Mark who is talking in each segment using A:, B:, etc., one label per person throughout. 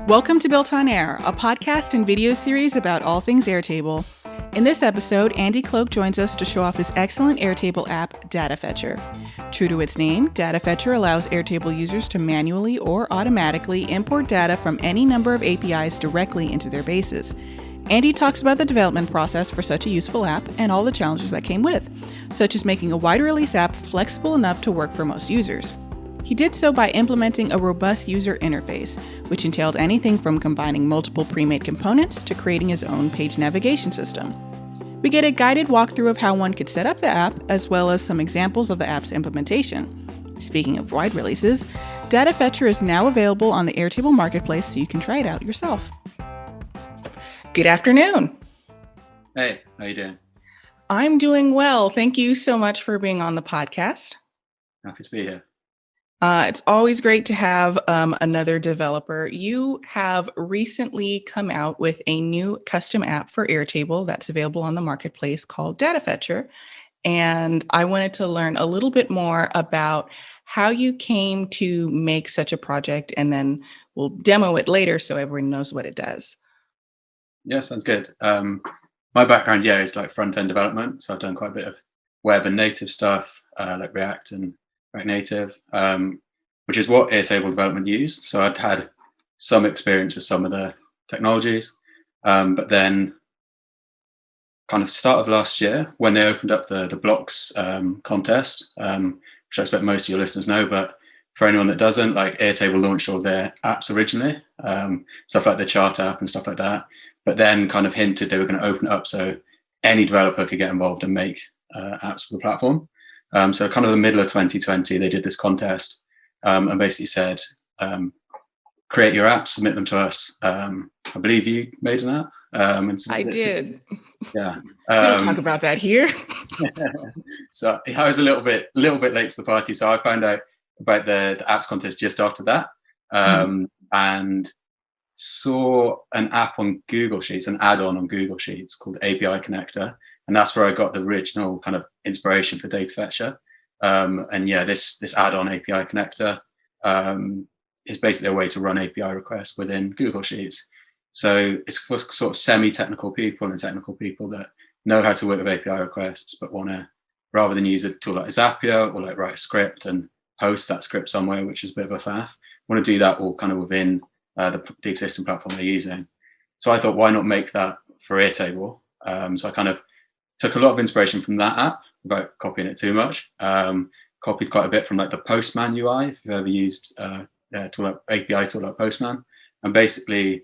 A: Welcome to Built on Air, a podcast and video series about all things Airtable. In this episode, Andy Cloke joins us to show off his excellent Airtable app, Data Fetcher. True to its name, Data Fetcher allows Airtable users to manually or automatically import data from any number of APIs directly into their bases. Andy talks about the development process for such a useful app and all the challenges that came with, such as making a wide release app flexible enough to work for most users. He did so by implementing a robust user interface, which entailed anything from combining multiple pre-made components to creating his own page navigation system. We get a guided walkthrough of how one could set up the app, as well as some examples of the app's implementation. Speaking of wide releases, Data Fetcher is now available on the Airtable Marketplace, so you can try it out yourself. Good afternoon.
B: Hey, how you doing?
A: I'm doing well. Thank you so much for being on the podcast.
B: Happy to be here.
A: It's always great to have another developer. You have recently come out with a new custom app for Airtable that's available on the marketplace called Data Fetcher. And I wanted to learn a little bit more about how you came to make such a project, and then we'll demo it later so everyone knows what it does.
B: Yeah, sounds good. My background, is like front-end development. So I've done quite a bit of web and native stuff, like React and React Native, which is what Airtable development used. So I'd had some experience with some of the technologies, but then kind of start of last year when they opened up the blocks contest, which I expect most of your listeners know, but for anyone that doesn't, like Airtable launched all their apps originally, stuff like the chart app and stuff like that, but then kind of hinted they were going to open it up so any developer could get involved and make apps for the platform. So kind of the middle of 2020, they did this contest and basically said, create your apps, submit them to us. I believe you made an app.
A: I did.
B: Yeah.
A: We don't talk about that here.
B: So I was a little bit late to the party. So I found out about the apps contest just after that, and saw an app on Google Sheets, an add-on on Google Sheets called API Connector. And that's where I got the original kind of inspiration for Data Fetcher. This add-on API connector is basically a way to run API requests within Google Sheets. So it's for sort of semi-technical people and technical people that know how to work with API requests, but want to, rather than use a tool like Zapier or like write a script and host that script somewhere, which is a bit of a faff, want to do that all kind of within the existing platform they're using. So I thought, why not make that for Airtable? So I kind of took a lot of inspiration from that app without copying it too much. Copied quite a bit from like the Postman UI, if you've ever used API tool like Postman, and basically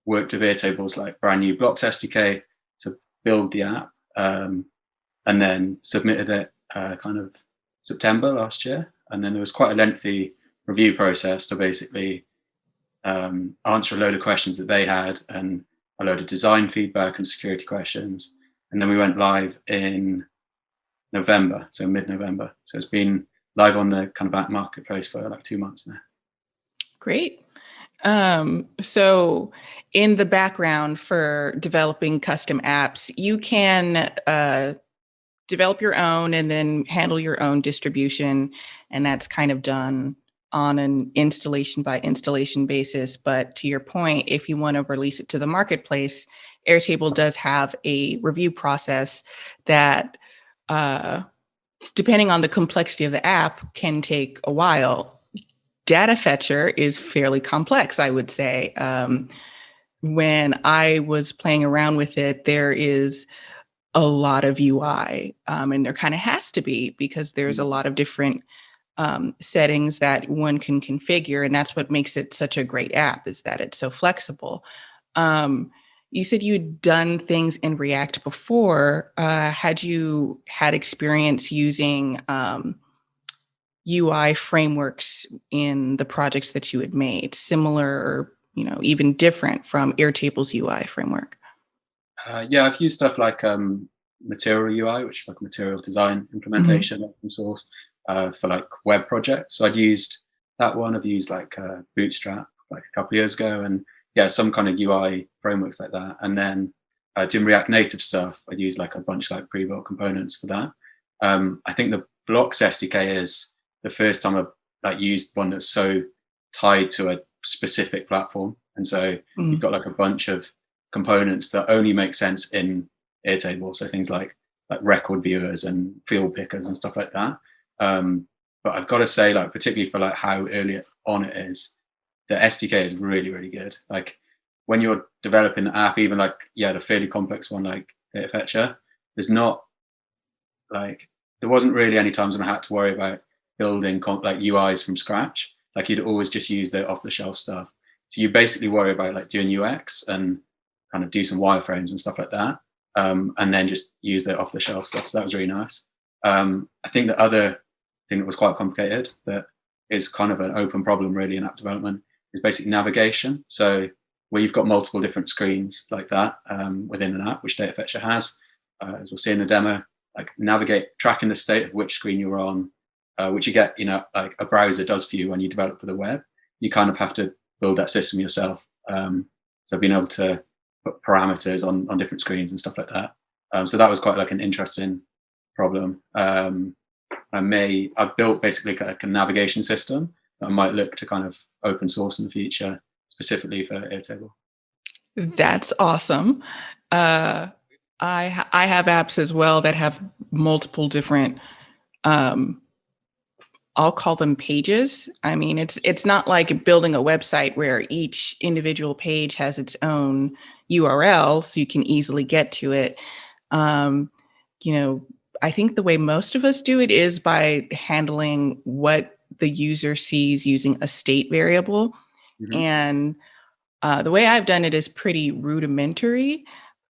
B: worked with Airtable's like brand new Blocks SDK to build the app, and then submitted it kind of September last year. And then there was quite a lengthy review process to basically answer a load of questions that they had and a load of design feedback and security questions. And then we went live in November, so mid-November. So it's been live on the kind of app marketplace for like 2 months now.
A: Great. So in the background for developing custom apps, you can develop your own and then handle your own distribution. And that's kind of done on an installation by installation basis. But to your point, if you want to release it to the marketplace, Airtable does have a review process that, depending on the complexity of the app, can take a while. Data Fetcher is fairly complex, I would say. When I was playing around with it, there is a lot of UI, and there kind of has to be, because there's a lot of different settings that one can configure, and that's what makes it such a great app, is that it's so flexible. You said you'd done things in React before. Had you had experience using UI frameworks in the projects that you had made, similar or even different from Airtable's UI framework?
B: I've used stuff like Material UI, which is like a material design implementation, open source, for like web projects. So I'd used that one. I've used like Bootstrap like a couple of years ago, and some kind of UI frameworks like that. And then doing React Native stuff, I'd use like a bunch of like pre-built components for that. I think the Blocks SDK is the first time I've like used one that's so tied to a specific platform. And so you've got like a bunch of components that only make sense in Airtable. So things like record viewers and field pickers and stuff like that. But I've got to say, like, particularly for like how early on it is, the SDK is really, really good. Like when you're developing an app, even like, the fairly complex one like Data Fetcher, there wasn't really any times when I had to worry about building like UIs from scratch. Like you'd always just use the off-the-shelf stuff. So you basically worry about like doing UX and kind of do some wireframes and stuff like that, and then just use the off-the-shelf stuff. So that was really nice. I think the other thing that was quite complicated, that is kind of an open problem really in app development, is basic navigation. So where you've got multiple different screens like that within an app, which Data Fetcher has, as we'll see in the demo, like tracking the state of which screen you're on, which you get, like a browser does for you when you develop for the web. You kind of have to build that system yourself. So being able to put parameters on different screens and stuff like that. So that was quite like an interesting problem. I've built basically like a navigation system that I might look to kind of open source in the future, specifically for Airtable.
A: That's awesome. I have apps as well that have multiple different, I'll call them pages. I mean, it's not like building a website where each individual page has its own URL, so you can easily get to it. I think the way most of us do it is by handling what the user sees using a state variable.
B: Mm-hmm.
A: And the way I've done it is pretty rudimentary.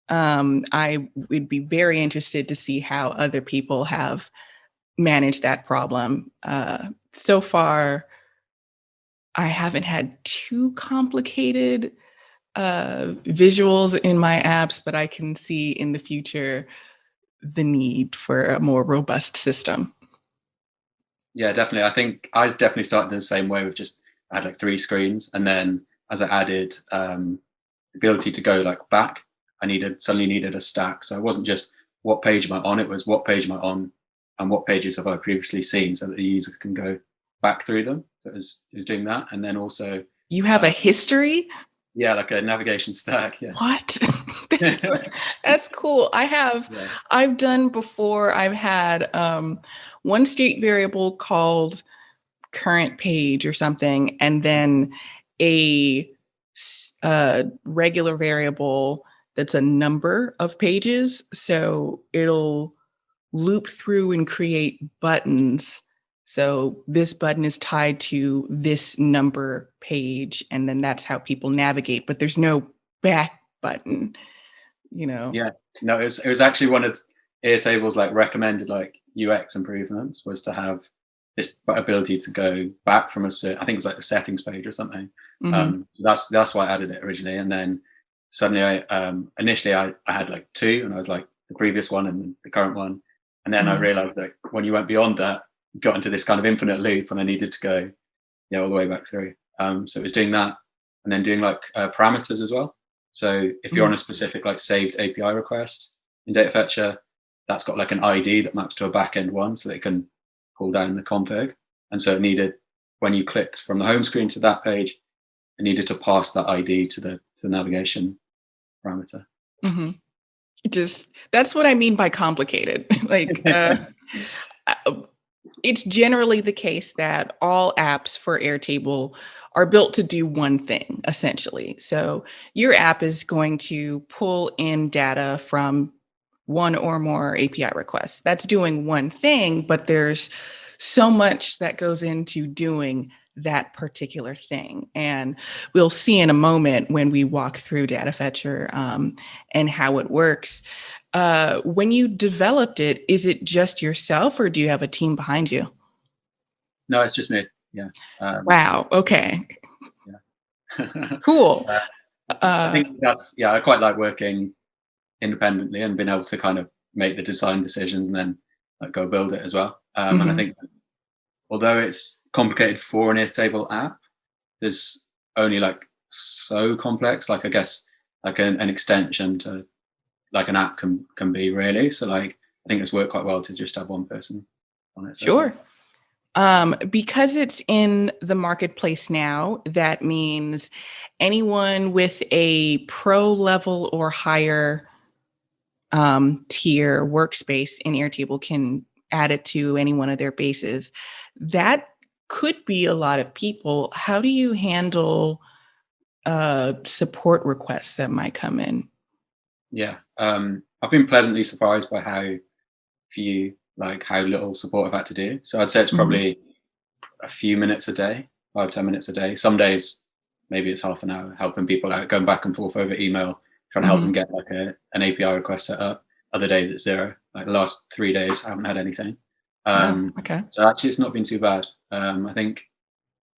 A: I would be very interested to see how other people have managed that problem. So far, I haven't had too complicated visuals in my apps, but I can see in the future the need for a more robust system.
B: Yeah, definitely. I think I definitely started the same way with I had like 3 screens, and then as I added the ability to go like back, I suddenly needed a stack. So it wasn't just what page am I on, it was what page am I on and what pages have I previously seen, so that the user can go back through them. So it was doing that. And then also
A: you have a history?
B: Yeah, like a navigation stack. Yeah.
A: What? That's cool. I've done before. I've had one state variable called current page or something, and then a regular variable that's a number of pages. So it'll loop through and create buttons. So this button is tied to this number page, and then that's how people navigate. But there's no back button,
B: Yeah, no, it was actually one of Airtable's like recommended like UX improvements was to have this ability to go back from I think it was like the settings page or something.
A: Mm-hmm.
B: That's why I added it originally, and then suddenly initially I had like 2, and I was like the previous one and the current one, and then I realized that when you went beyond that, you got into this kind of infinite loop, and I needed to go all the way back through. So it was doing that, and then doing like parameters as well. So if you're on a specific like saved API request in Data Fetcher, that's got like an ID that maps to a backend one, so that it can pull down the config. And so it needed, when you clicked from the home screen to that page, it needed to pass that ID to the navigation parameter.
A: Mm-hmm. That's what I mean by complicated. It's generally the case that all apps for Airtable are built to do one thing, essentially. So your app is going to pull in data from one or more API requests. That's doing one thing, but there's so much that goes into doing that particular thing. And we'll see in a moment when we walk through Data Fetcher and how it works. When you developed it, is it just yourself, or do you have a team behind you?
B: No, it's just me. Yeah.
A: Wow. Okay.
B: Yeah.
A: Cool.
B: I think I quite like working independently and being able to kind of make the design decisions and then like go build it as well. And I think although it's complicated for an Airtable app, there's only like so complex, like I guess like an extension to like an app can be really. So like I think it's worked quite well to just have one person on it. So.
A: Sure. Because it's in the marketplace now, that means anyone with a pro level or higher tier workspace in Airtable can add it to any one of their bases. That could be a lot of people. How do you handle support requests that might come in?
B: Yeah, I've been pleasantly surprised by how little support I've had to do. So I'd say it's
A: Mhm.
B: probably a few minutes a day, 5-10 minutes a day. Some days maybe it's half an hour helping people out, going back and forth over email, trying to help them
A: Mhm.
B: get like an API request set up. Other days it's zero. Like the last 3 days, I haven't had anything.
A: Oh, okay.
B: So actually, it's not been too bad. I think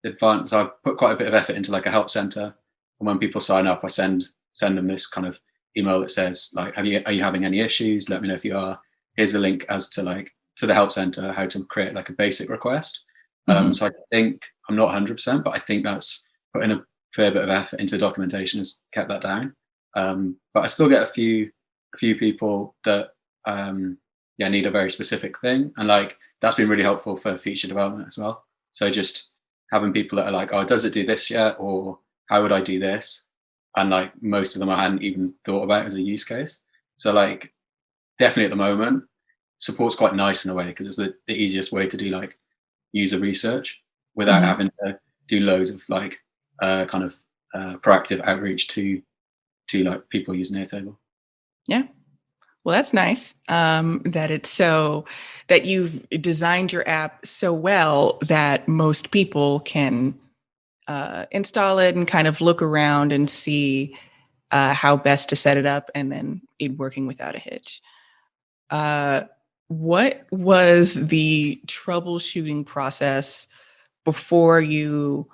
B: so I've put quite a bit of effort into like a help center, and when people sign up, I send them this kind of email that says like, are you having any issues? Let me know if you are. Here's a link as to like to the help center how to create like a basic request.
A: Mhm.
B: So I think I'm not 100%, but I think that's putting a fair bit of effort into documentation has kept that down. But I still get a few people that need a very specific thing, and like that's been really helpful for feature development as well. So just having people that are like, oh, does it do this yet, or how would I do this? And like most of them I hadn't even thought about as a use case. So like definitely at the moment, support's quite nice in a way because it's the easiest way to do like user research without
A: Mhm.
B: having to do loads of like proactive outreach to like people using Airtable.
A: Yeah. Well, that's nice. That it's so that you've designed your app so well that most people can install it and kind of look around and see how best to set it up, and then it working without a hitch. Uh, what was the troubleshooting process before you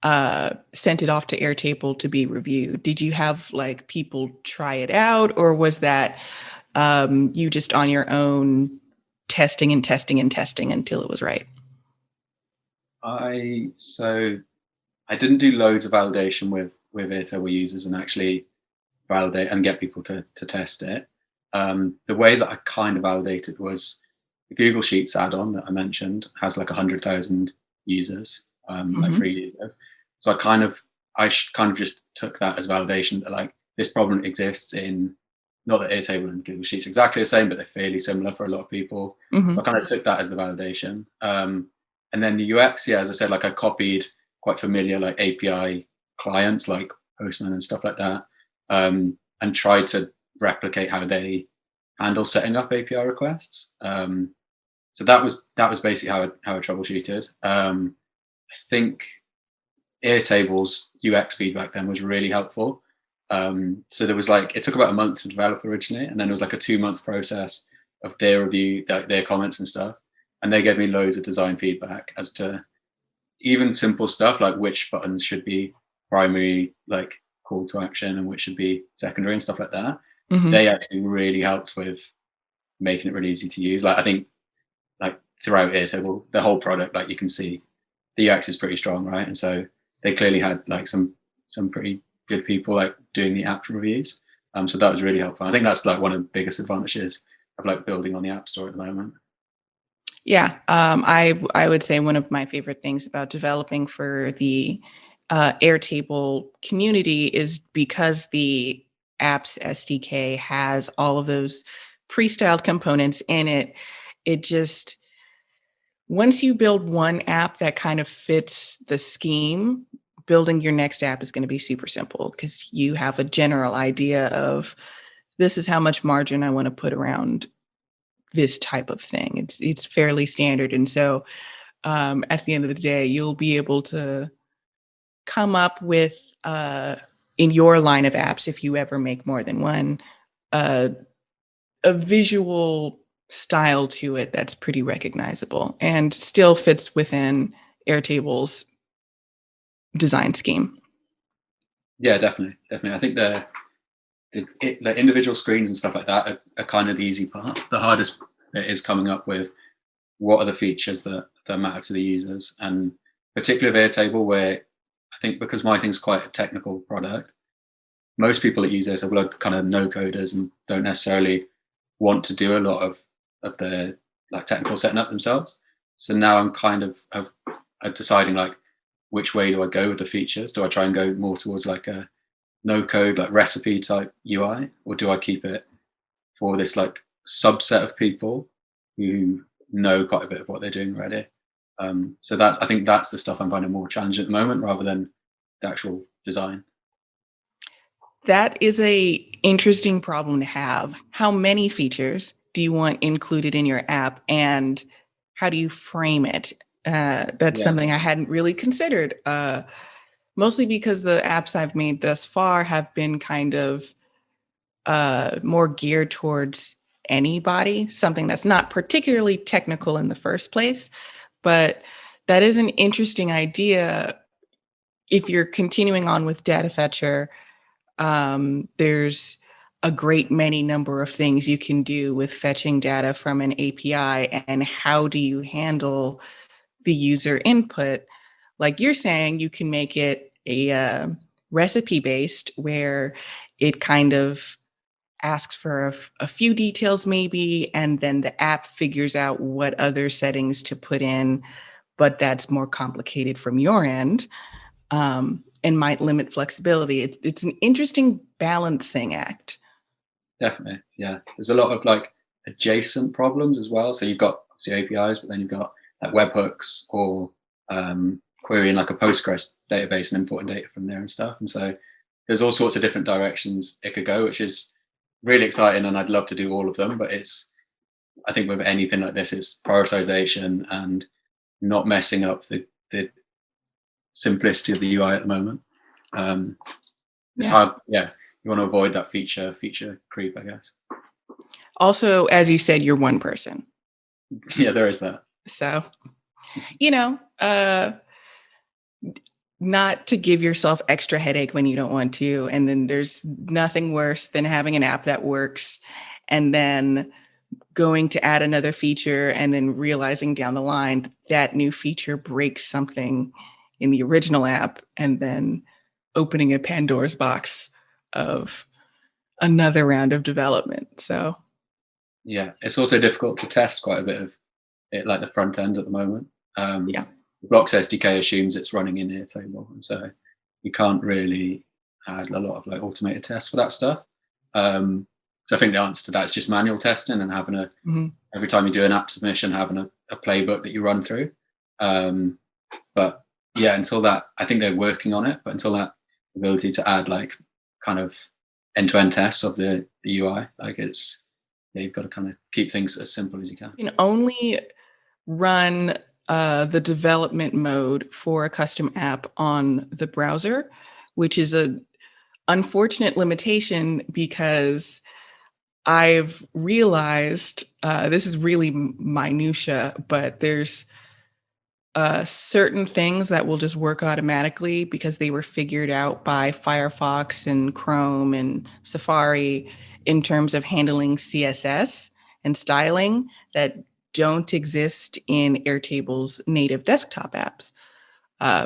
A: sent it off to Airtable to be reviewed? Did you have like people try it out, or was that you just on your own testing and testing and testing until it was right?
B: So I didn't do loads of validation with Airtable users and actually validate and get people to test it. The way that I kind of validated was the Google Sheets add-on that I mentioned has like 100,000 users, like
A: Hmm.
B: free users. So I kind of just took that as validation that like this problem exists in, not that Airtable and Google Sheets are exactly the same, but they're fairly similar for a lot of people. So I
A: Hmm.
B: kind of took that as the validation. And then the UX, yeah, as I said, like I copied quite familiar like API clients like Postman and stuff like that, and tried to replicate how they handle setting up API requests. So that was basically how I troubleshooted. I think Airtable's UX feedback then was really helpful. So there was like it took about a month to develop originally, and then it was like a 2-month process of their review, like their comments and stuff. And they gave me loads of design feedback as to even simple stuff like which buttons should be primary, like call to action, and which should be secondary and stuff like that.
A: Hmm.
B: They actually really helped with making it really easy to use. Like I think like throughout Airtable, the whole product, like you can see the UX is pretty strong, right? And so they clearly had like some pretty good people like doing the app reviews. So that was really helpful. I think that's like one of the biggest advantages of like building on the App Store at the moment.
A: Yeah, I would say one of my favorite things about developing for the Airtable community is because the apps SDK has all of those pre-styled components in it. It just once you build one app that kind of fits the scheme, building your next app is going to be super simple because you have a general idea of this is how much margin I want to put around this type of thing. It's fairly standard, and so at the end of the day, you'll be able to come up with in your line of apps, if you ever make more than one, uh, a visual style to it that's pretty recognizable and still fits within Airtable's design scheme.
B: Yeah, definitely, definitely. I think the individual screens and stuff like that are kind of the easy part. The hardest bit is coming up with what are the features that matter to the users, and particularly with Airtable, where I think because my thing's quite a technical product, most people that use Airtable are kind of no coders and don't necessarily want to do a lot of the like technical setting up themselves. So now I'm kind of deciding like which way do I go with the features? Do I try and go more towards like a no code, like recipe type UI, or do I keep it for this like subset of people who know quite a bit of what they're doing already? So I think that's the stuff I'm finding more challenging at the moment rather than the actual design.
A: That is a interesting problem to have. How many features do you want included in your app, and how do you frame it? That's something I hadn't really considered, mostly because the apps I've made thus far have been kind of more geared towards anybody, something that's not particularly technical in the first place. But that is an interesting idea. If you're continuing on with Data Fetcher, there's a great many number of things you can do with fetching data from an API, and how do you handle the user input? Like you're saying, you can make it a recipe based where it kind of asks for a few details maybe, and then the app figures out what other settings to put in, but that's more complicated from your end. And might limit flexibility. It's an interesting balancing act.
B: Definitely, yeah. There's a lot of like adjacent problems as well. So you've got obviously APIs, but then you've got like webhooks or querying like a Postgres database and importing data from there and stuff. And so there's all sorts of different directions it could go, which is really exciting. And I'd love to do all of them, but I think with anything like this, it's prioritization and not messing up the simplicity of the UI at the moment. It's hard. Yeah. You want to avoid that feature creep, I guess.
A: Also, as you said, you're one person.
B: Yeah, there is that.
A: So, not to give yourself extra headache when you don't want to. And then there's nothing worse than having an app that works and then going to add another feature and then realizing down the line that new feature breaks something in the original app, and then opening a Pandora's box of another round of development. So
B: yeah, it's also difficult to test quite a bit of it, like the front end at the moment.
A: The
B: Blocks SDK assumes it's running in Airtable, and so you can't really add a lot of like automated tests for that stuff. So I think the answer to that is just manual testing and having every time you do an app submission, having a playbook that you run through. But yeah, until that, I think they're working on it, but until that ability to add like kind of end-to-end tests of the UI, like you've got to kind of keep things as simple as you can.
A: You can only run the development mode for a custom app on the browser, which is an unfortunate limitation because I've realized this is really minutia, but there's certain things that will just work automatically because they were figured out by Firefox and Chrome and Safari in terms of handling CSS and styling that don't exist in Airtable's native desktop apps.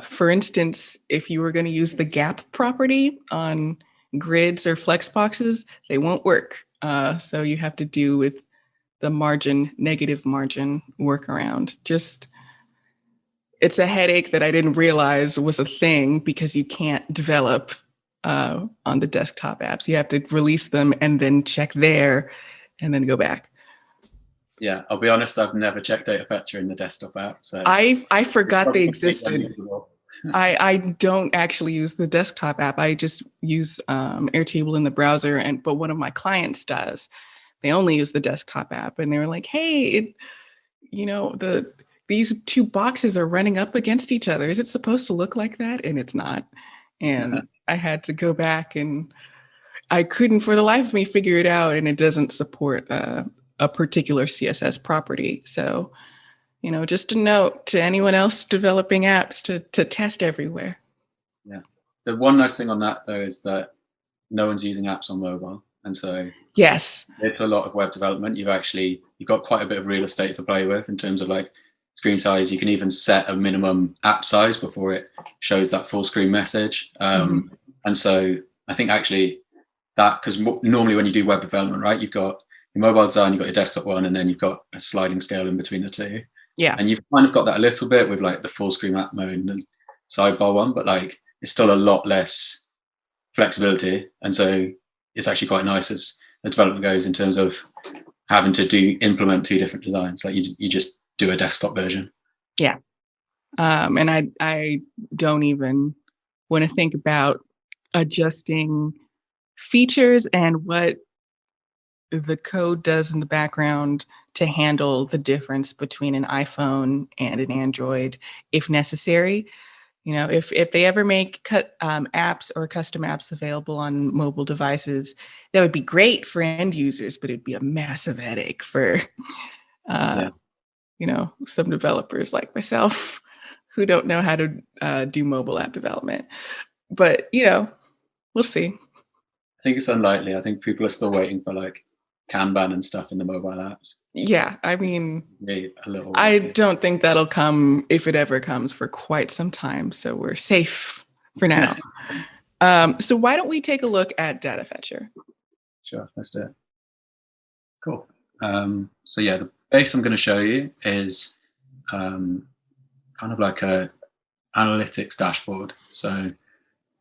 A: For instance, if you were going to use the gap property on grids or flexboxes, they won't work. So you have to do with the negative margin workaround. It's a headache that I didn't realize was a thing because you can't develop on the desktop apps. You have to release them and then check there and then go back.
B: Yeah, I'll be honest, I've never checked Data Fetcher in the desktop app. So
A: I forgot they existed. I don't actually use the desktop app. I just use Airtable in the browser, but one of my clients does. They only use the desktop app, and they were like, "Hey, these two boxes are running up against each other. Is it supposed to look like that?" And it's not. And I had to go back, and I couldn't for the life of me figure it out. And it doesn't support a particular CSS property. So, just a note to anyone else developing apps to test everywhere.
B: Yeah. The one nice thing on that, though, is that no one's using apps on mobile. And so
A: yes,
B: it's a lot of web development. You've got quite a bit of real estate to play with in terms of like screen size. You can even set a minimum app size before it shows that full screen message. And so I think actually that, because normally when you do web development, right, you've got your mobile design, you've got your desktop one, and then you've got a sliding scale in between the two.
A: Yeah.
B: And you've kind of got that a little bit with like the full screen map mode and the sidebar one, but like it's still a lot less flexibility. And so it's actually quite nice as the development goes in terms of having to implement two different designs. Like you just do a desktop version.
A: Yeah. And I don't even want to think about adjusting features and what the code does in the background to handle the difference between an iPhone and an Android if necessary. If they ever make apps or custom apps available on mobile devices, that would be great for end users, but it'd be a massive headache for, some developers like myself who don't know how to do mobile app development. But, we'll see.
B: I think it's unlikely. I think people are still waiting for like Kanban and stuff in the mobile apps.
A: Yeah, I mean,
B: a little
A: I don't think that'll come, if it ever comes, for quite some time. So we're safe for now. So why don't we take a look at Data Fetcher?
B: Sure, let's do it. Cool. So yeah, the base I'm going to show you is kind of like a analytics dashboard. So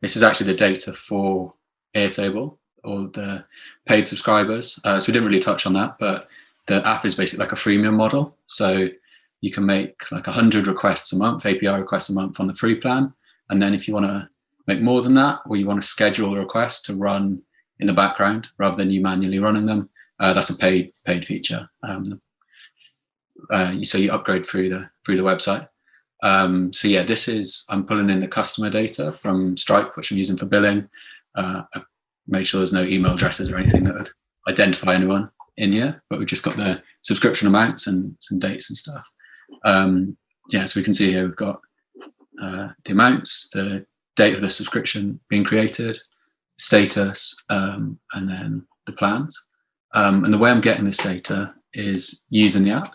B: this is actually the data for Airtable, or the paid subscribers. So we didn't really touch on that, but the app is basically like a freemium model. So you can make like 100 requests a month, API requests a month on the free plan. And then if you want to make more than that, or you want to schedule a request to run in the background rather than you manually running them, that's a paid feature. So you upgrade through the website. So yeah, I'm pulling in the customer data from Stripe, which I'm using for billing. I've made sure there's no email addresses or anything that would identify anyone in here, but we've just got the subscription amounts and some dates and stuff. So we can see here we've got the amounts, the date of the subscription being created, status, and then the plans. And the way I'm getting this data is using the app.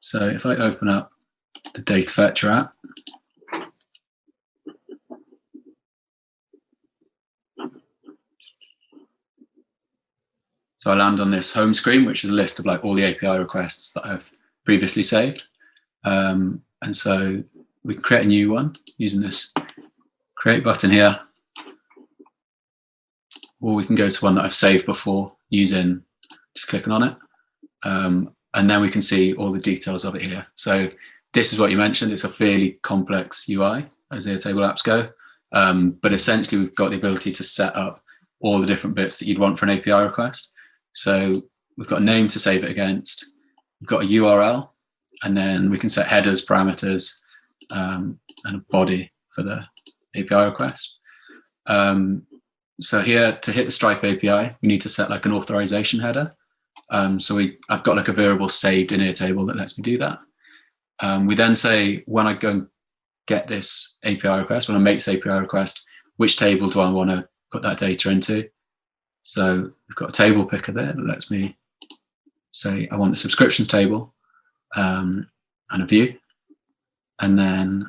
B: So if I open up the Data Fetcher app, so I land on this home screen, which is a list of like all the API requests that I've previously saved. And so we can create a new one using this create button here, or we can go to one that I've saved before using just clicking on it. And then we can see all the details of it here. So this is what you mentioned. It's a fairly complex UI as Airtable apps go. But essentially, we've got the ability to set up all the different bits that you'd want for an API request. So we've got a name to save it against. We've got a URL, and then we can set headers, parameters, and a body for the API request. So here, to hit the Stripe API, we need to set like an authorization header. So I've got like a variable saved in Airtable that lets me do that. We then say, when I go and get this API request, when I make this API request, which table do I want to put that data into? So we've got a table picker there that lets me say, I want the subscriptions table and a view. And then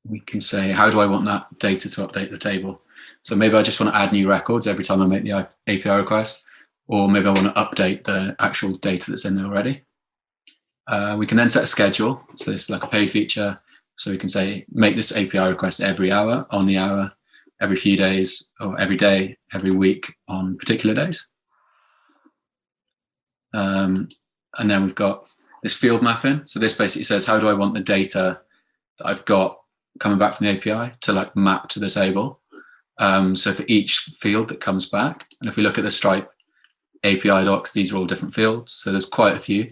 B: we can say, how do I want that data to update the table? So maybe I just want to add new records every time I make the API request, or maybe I want to update the actual data that's in there already. We can then set a schedule. So this is like a paid feature. So we can say, make this API request every hour, on the hour, every few days, or every day, every week on particular days. And then we've got this field mapping. So this basically says, how do I want the data that I've got coming back from the API to like map to the table? So for each field that comes back, and if we look at the Stripe API docs, these are all different fields. So there's quite a few.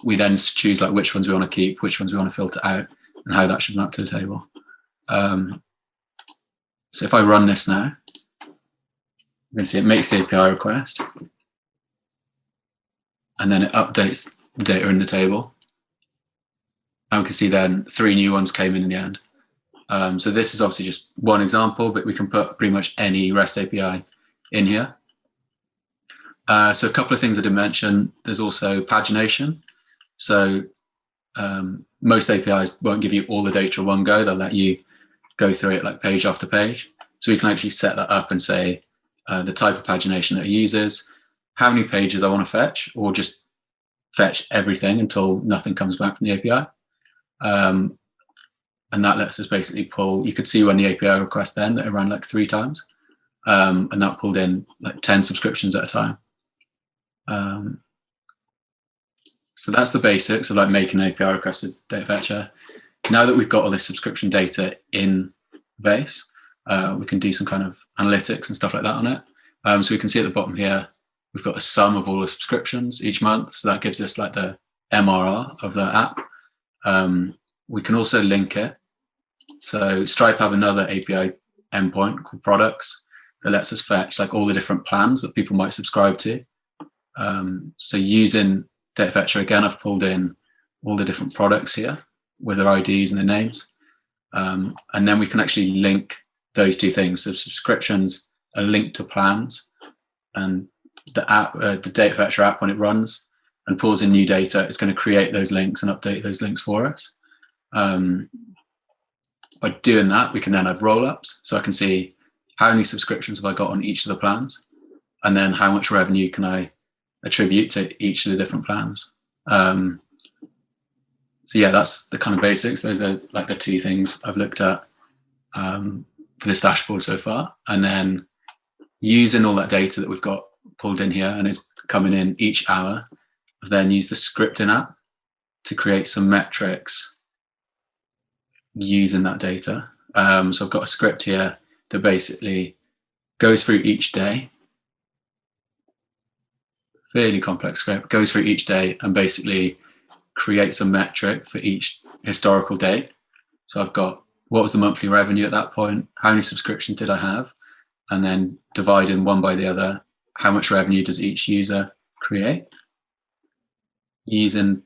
B: We then choose like which ones we want to keep, which ones we want to filter out, and how that should map to the table. So if I run this now, you can see it makes the API request, and then it updates the data in the table. And we can see then 3 new ones came in the end. So this is obviously just one example, but we can put pretty much any REST API in here. So a couple of things I did mention. There's also pagination. So most APIs won't give you all the data in one go. They'll let you go through it like page after page. So we can actually set that up and say the type of pagination that it uses, how many pages I want to fetch, or just fetch everything until nothing comes back from the API. And that lets us basically pull, you could see when the API request then that it ran like 3 times. And that pulled in like 10 subscriptions at a time. So that's the basics of like making an API request with Data Fetcher. Now that we've got all this subscription data in the base, we can do some kind of analytics and stuff like that on it. So we can see at the bottom here, we've got the sum of all the subscriptions each month. So that gives us like the MRR of the app. We can also link it. So Stripe have another API endpoint called products that lets us fetch like all the different plans that people might subscribe to. So using Data Fetcher, again, I've pulled in all the different products here with their IDs and their names. And then we can actually link those 2 things. So subscriptions are linked to plans, and the app, the Data Fetcher app, when it runs and pulls in new data, it's going to create those links and update those links for us. By doing that, we can then add roll-ups. So I can see how many subscriptions have I got on each of the plans, and then how much revenue can I attribute to each of the different plans. So yeah, that's the kind of basics. Those are like the 2 things I've looked at for this dashboard so far. And then using all that data that we've got pulled in here and is coming in each hour, I've then used the scripting app to create some metrics using that data. So I've got a script here that basically goes through each day, fairly complex script, goes through each day and basically creates a metric for each historical day. So I've got what was the monthly revenue at that point, how many subscriptions did I have, and then dividing one by the other, how much revenue does each user create. Using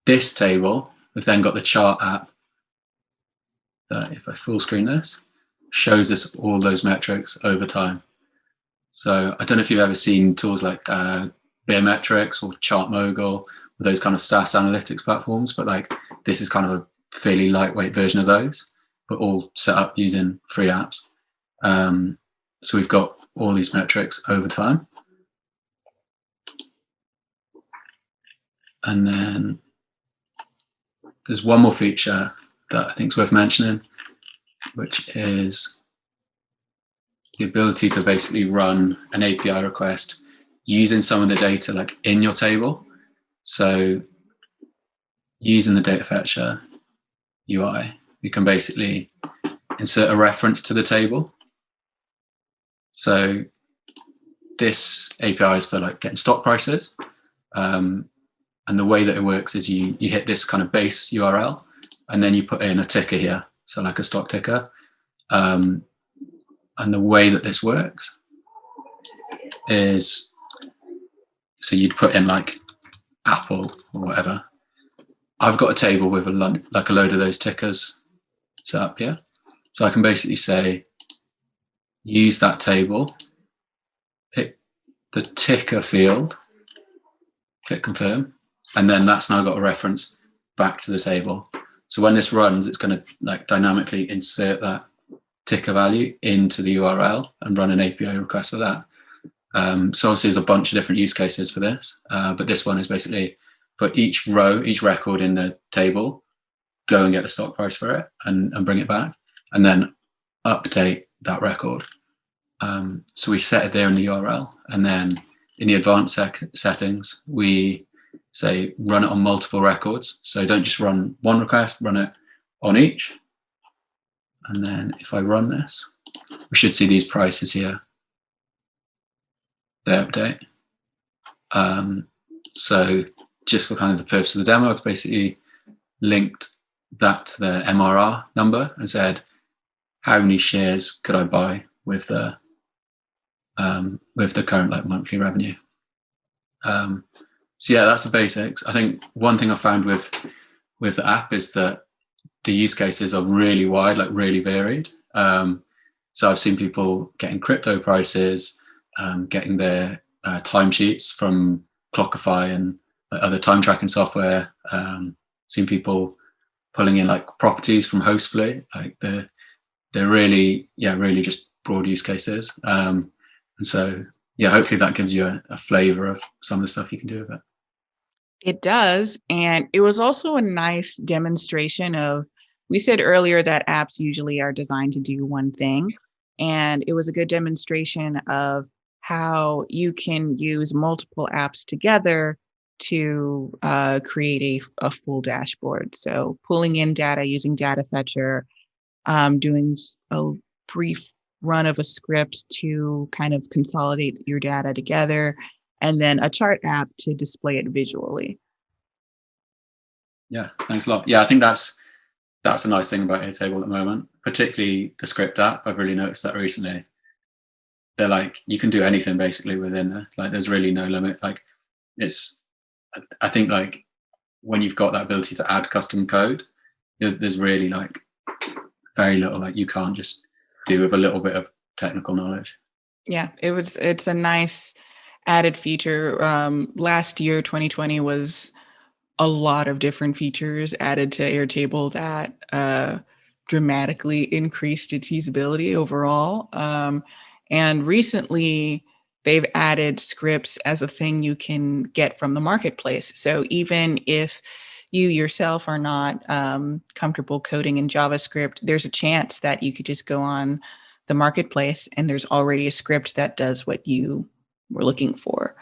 B: this table, we've then got the chart app that, if I full screen this, shows us all those metrics over time. So I don't know if you've ever seen tools like Beermetrics or ChartMogul, or those kind of SaaS analytics platforms, but like this is kind of a fairly lightweight version of those, but all set up using free apps. So we've got all these metrics over time. And then there's one more feature that I think is worth mentioning, which is the ability to basically run an API request using some of the data like in your table. So using the Data Fetcher UI, we can basically insert a reference to the table. So this API is for like getting stock prices. And the way that it works is you hit this kind of base URL and then you put in a ticker here. So like a stock ticker. And the way that this works is, so you'd put in like Apple or whatever. I've got a table with a load of those tickers set up here. So I can basically say, use that table, pick the ticker field, click confirm, and then that's now got a reference back to the table. So when this runs, it's going to like dynamically insert that ticker value into the URL and run an API request for that. So obviously there's a bunch of different use cases for this, but this one is basically for each row, each record in the table, go and get the stock price for it and bring it back, and then update that record. So we set it there in the URL, and then in the advanced settings, we say run it on multiple records. So don't just run one request, run it on each. And then if I run this, we should see these prices here. They update. So just for kind of the purpose of the demo, I've basically linked that to the MRR number and said, how many shares could I buy with the current like monthly revenue? So yeah, that's the basics. I think one thing I found with the app is that the use cases are really wide, like really varied. So I've seen people getting crypto prices, getting their timesheets from Clockify and other time tracking software. Seen people pulling in like properties from Hostfully. Like they're really just broad use cases. And so yeah, hopefully that gives you a flavor of some of the stuff you can do with it.
A: It does. And it was also a nice demonstration of, we said earlier that apps usually are designed to do one thing. And it was a good demonstration of how you can use multiple apps together to create a full dashboard. So pulling in data using Data Fetcher, doing a brief run of a script to kind of consolidate your data together, and then a chart app to display it visually.
B: Yeah, thanks a lot. Yeah, I think that's a nice thing about Airtable at the moment, particularly the script app. I've really noticed that recently. They're like, you can do anything basically within there. Like, there's really no limit. Like, I think like when you've got that ability to add custom code, there's really like very little like you can't just do with a little bit of technical knowledge.
A: Yeah, it's a nice added feature. Last year, 2020, was a lot of different features added to Airtable that dramatically increased its usability overall. And recently, they've added scripts as a thing you can get from the marketplace. So even if you yourself are not comfortable coding in JavaScript, there's a chance that you could just go on the marketplace and there's already a script that does what you were looking for.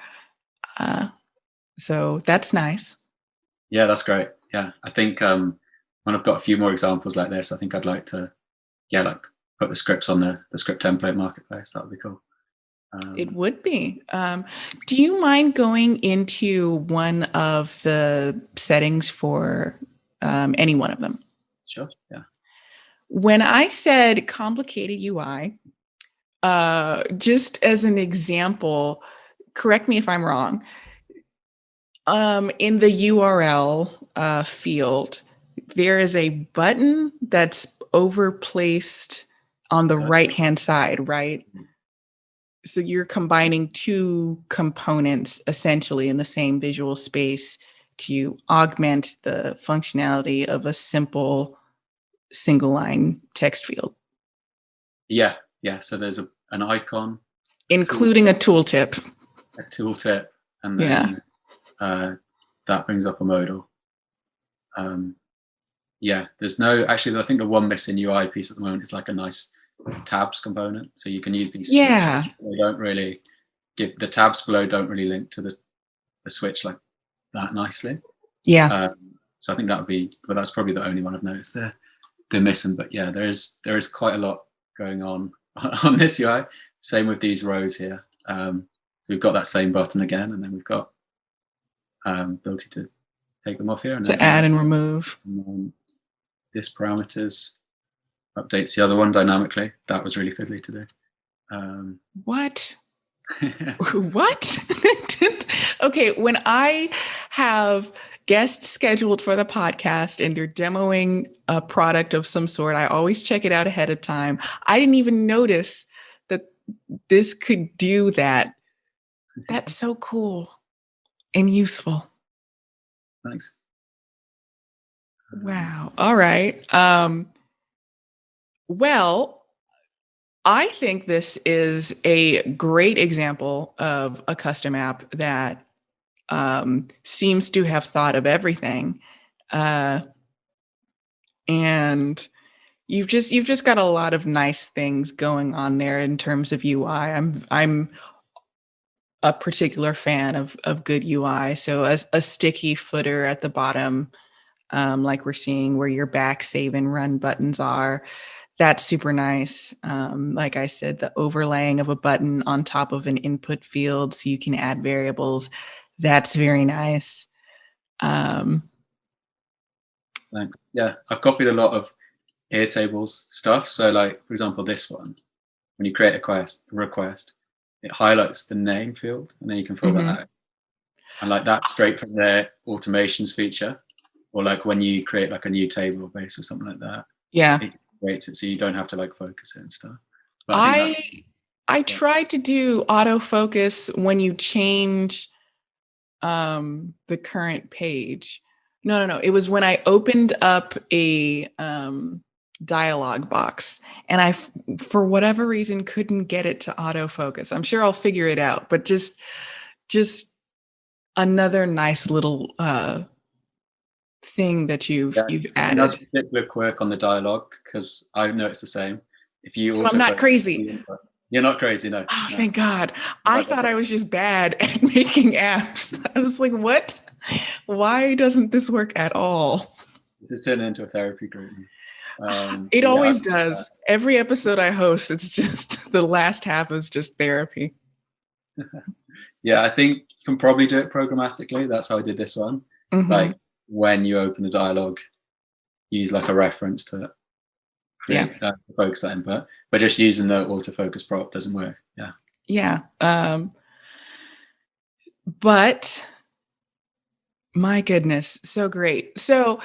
A: So that's nice.
B: Yeah, that's great. Yeah, I think when I've got a few more examples like this, I think I'd like to, like put the scripts on the script template marketplace. That would be cool.
A: It would be. Do you mind going into one of the settings for any one of them?
B: Sure. Yeah.
A: When I said complicated UI, just as an example, correct me if I'm wrong. In the URL field, there is a button that's overplaced on the right-hand side, right? So you're combining two components essentially in the same visual space to augment the functionality of a simple single line text field.
B: Yeah. So there's an icon,
A: including a tooltip.
B: A tooltip, and then that brings up a modal. There's no, actually, I think the one missing UI piece at the moment is like a nice tabs component. So you can use these.
A: Yeah.
B: They don't really give, the tabs below don't really link to the switch like that nicely.
A: Yeah.
B: So I think that would be, but that's probably the only one I've noticed they're missing. But yeah, there is quite a lot going on this UI. Same with these rows here. We've got that same button again, and then we've got ability to take them off here and
A: to add and remove.
B: And this parameters updates the other one dynamically. That was really fiddly to do.
A: What? What? Okay, when I have guests scheduled for the podcast and they're demoing a product of some sort, I always check it out ahead of time. I didn't even notice that this could do that. That's so cool and useful.
B: Thanks.
A: Wow. All right. Well, I think this is a great example of a custom app that seems to have thought of everything. And you've just got a lot of nice things going on there in terms of UI. I'm a particular fan of good UI. So a sticky footer at the bottom, like we're seeing where your back, save, and run buttons are. That's super nice. Like I said, the overlaying of a button on top of an input field so you can add variables. That's very nice.
B: Thanks. Yeah, I've copied a lot of Airtable's stuff. So like, for example, this one, when you create a request, it highlights the name field and then you can fill that out. And like that's straight from their automations feature. Or like when you create like a new table base or something like that.
A: Yeah.
B: It creates it so you don't have to like focus it and stuff. But
A: I tried to do autofocus when you change the current page. No. It was when I opened up a dialog box and I, for whatever reason, couldn't get it to autofocus. I'm sure I'll figure it out, but just Another nice little thing that you've
B: Yeah, I think that's
A: added.
B: a particular quirk on the dialogue because I noticed the same. If you
A: So I'm not
B: autofocus,
A: crazy.
B: you're not crazy. No,
A: Oh,
B: no.
A: thank God. I
B: But
A: thought I was just bad at making apps. I was like, what? Why doesn't this work at all?
B: this is turning into a therapy group.
A: It
B: Yeah,
A: always does. Every episode I host, it's just the last half is just therapy.
B: yeah, I think you can probably do it programmatically. That's how I did this one.
A: Mm-hmm.
B: Like when you open the dialogue, use like a reference to
A: Yeah.
B: create focus that input, but just using the autofocus prop doesn't work. Yeah.
A: Yeah. But my goodness, so great. So,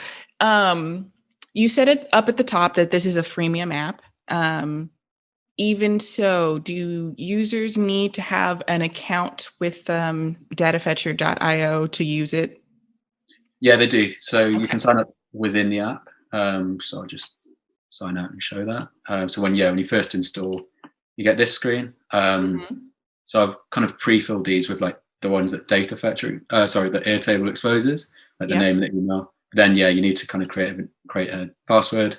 A: you said it up at the top that this is a freemium app. Even so, do users need to have an account with datafetcher.io to use it?
B: Yeah, they do. So you
A: Okay.
B: can sign up within the app. So I'll just sign out and show that. So when you first install, you get this screen.
A: Mhm.
B: So I've kind of pre-filled these with like the ones that that Airtable exposes, like the
A: Yep.
B: name and the email. Then you need to kind of create a password,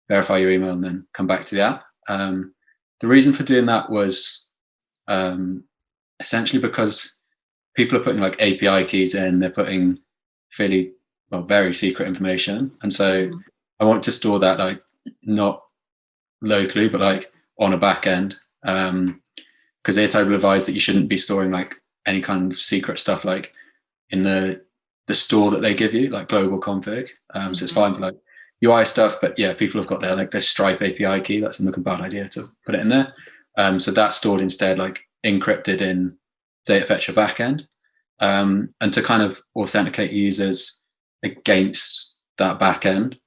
B: verify your email, and then come back to the app. The reason for doing that was essentially because people are putting like API keys in, they're putting very secret information, and so
A: Mhm.
B: I want to store that like not locally, but like on a back end. Because Airtable advised that you shouldn't be storing like any kind of secret stuff like in the store that they give you, like global config. So it's
A: Mhm.
B: fine for like UI stuff, but yeah, people have got their Stripe API key. That's a bad idea to put it in there. So that's stored instead, like encrypted in Datafetcher backend. And to kind of authenticate users against that backend,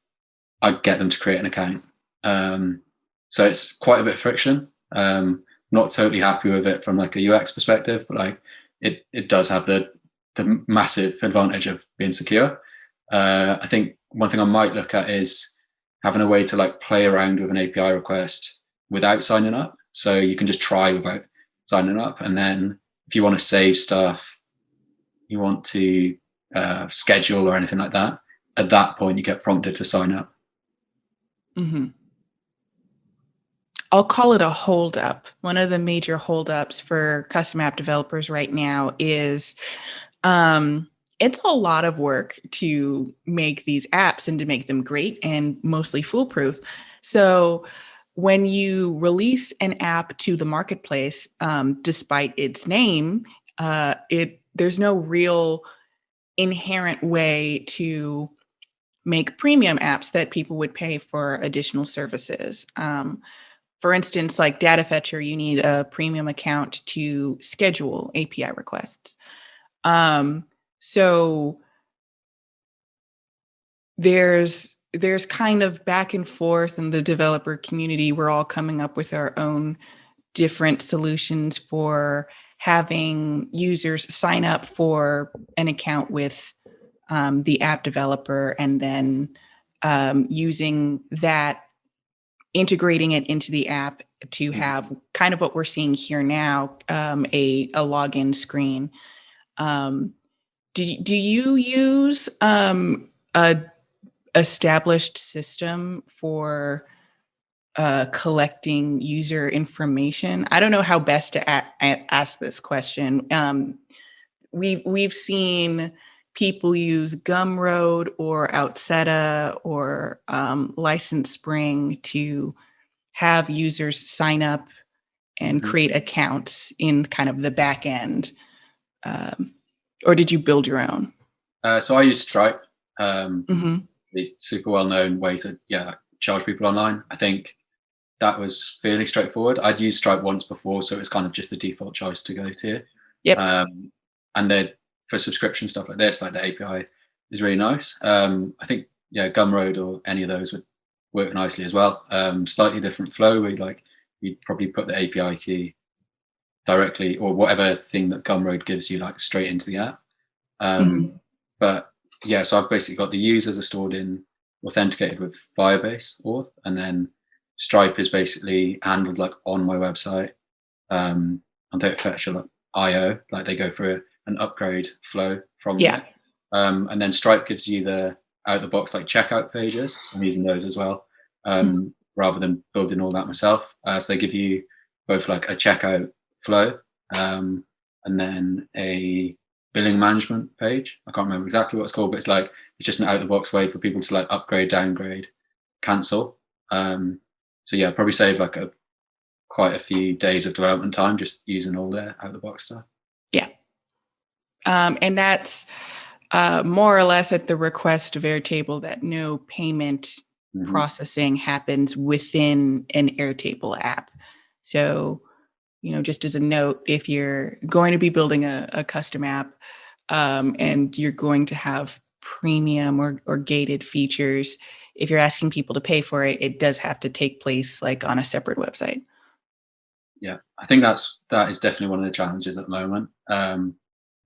B: I get them to create an account. So it's quite a bit of friction. Not totally happy with it from like a UX perspective, but like it does have the massive advantage of being secure. I think one thing I might look at is having a way to like play around with an API request without signing up. So you can just try without signing up, and then if you want to save stuff, you want to schedule or anything like that, at that point you get prompted to sign up.
A: Mhm. I'll call it a holdup. One of the major holdups for custom app developers right now is it's a lot of work to make these apps and to make them great and mostly foolproof. So when you release an app to the marketplace, despite its name, there's no real inherent way to make premium apps that people would pay for additional services. For instance, like Data Fetcher, you need a premium account to schedule API requests. So there's kind of back and forth in the developer community. We're all coming up with our own different solutions for having users sign up for an account with the app developer and then using that, integrating it into the app to have kind of what we're seeing here now, a login screen. Do you use a established system for collecting user information? I don't know how best to ask this question. We've seen people use Gumroad or Outseta or License Spring to have users sign up and
B: Mm-hmm.
A: create accounts in kind of the back end. Or did you build your own?
B: So I use Stripe,
A: Mm-hmm.
B: the super well-known way to charge people online. I think that was fairly straightforward. I'd used Stripe once before, so it's kind of just the default choice to go to.
A: Yep.
B: And then for subscription stuff like this, like the API is really nice. I think Gumroad or any of those would work nicely as well. Slightly different flow. You'd probably put the API key directly or whatever thing that Gumroad gives you like straight into the app.
A: Mm-hmm.
B: But yeah, so I've basically got the users are stored in authenticated with Firebase auth, and then Stripe is basically handled like on my website. On Datafetcher.io, like they go through an upgrade flow from
A: Yeah.
B: there. And then Stripe gives you the out of the box like checkout pages. So I'm using those as well, rather than building all that myself. So they give you both like a checkout flow and then a billing management page. I can't remember exactly what it's called, but it's just an out of the box way for people to like upgrade, downgrade, cancel. So yeah, probably save like quite a few days of development time just using all their out of the box stuff.
A: Yeah. And that's more or less at the request of Airtable that no payment processing happens within an Airtable app. So, just as a note, if you're going to be building a custom app and you're going to have premium or gated features, if you're asking people to pay for it, it does have to take place like on a separate website.
B: Yeah, I think that is definitely one of the challenges at the moment.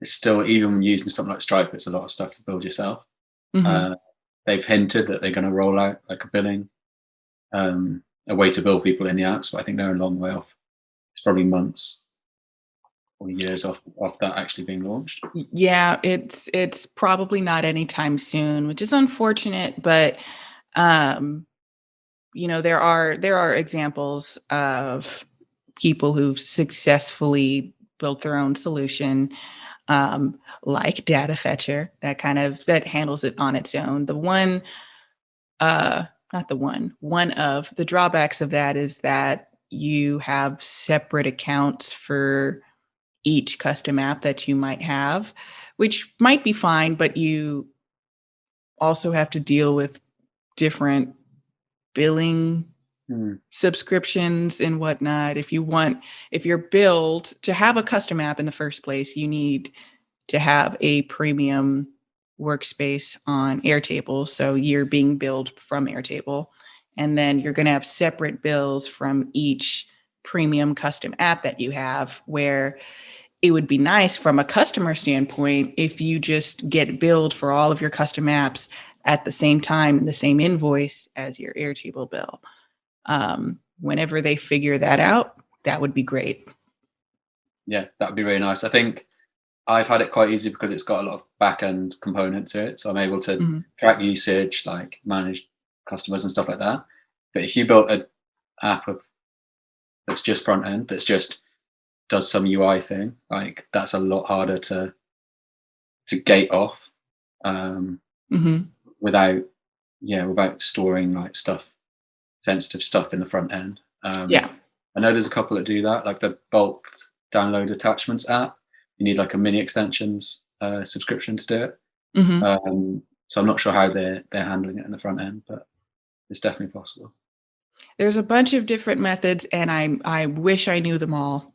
B: It's still, even when using something like Stripe, it's a lot of stuff to build yourself. They've hinted that they're going to roll out like a billing, a way to build people in the apps, but I think they're a long way off. It's probably months or years off that actually being launched.
A: Yeah, it's probably not anytime soon, which is unfortunate, but there are examples of people who've successfully built their own solution, like Data Fetcher, that handles it on its own. One of the drawbacks of that is that you have separate accounts for each custom app that you might have, which might be fine, but you also have to deal with different billing subscriptions and whatnot. If you're billed to have a custom app in the first place, you need to have a premium workspace on Airtable. So you're being billed from Airtable. And then you're going to have separate bills from each premium custom app that you have, where it would be nice from a customer standpoint if you just get billed for all of your custom apps at the same time in the same invoice as your Airtable bill. Whenever they figure that out, that would be great.
B: Yeah, that would be really nice. I think I've had it quite easy because it's got a lot of back-end component to it. So I'm able to track usage, like manage customers and stuff like that. But if you built an app that's just front end, that's just does some UI thing, like that's a lot harder to gate off without storing like sensitive stuff in the front end. I know there's a couple that do that, like the bulk download attachments app. You need like a mini extensions subscription to do it. So I'm not sure how they're handling it in the front end, but it's definitely possible.
A: There's a bunch of different methods, and I wish I knew them all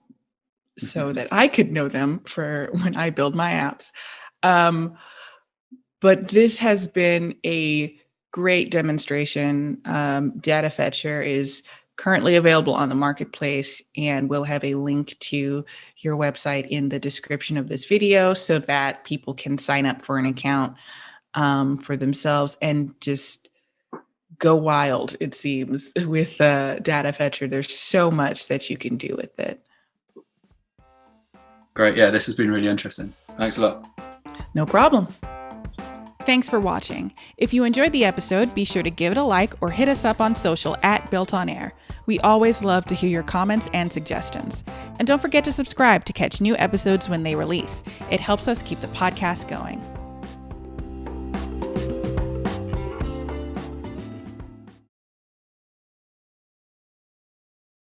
A: so that I could know them for when I build my apps. But this has been a great demonstration. Data Fetcher is currently available on the marketplace, and we'll have a link to your website in the description of this video so that people can sign up for an account for themselves and just go wild, it seems, with Data Fetcher. There's so much that you can do with it.
B: Great. Yeah, this has been really interesting. Thanks a lot.
A: No problem. Thanks for watching. If you enjoyed the episode, be sure to give it a like or hit us up on social at BuiltOnAir. We always love to hear your comments and suggestions. And don't forget to subscribe to catch new episodes when they release. It helps us keep the podcast going.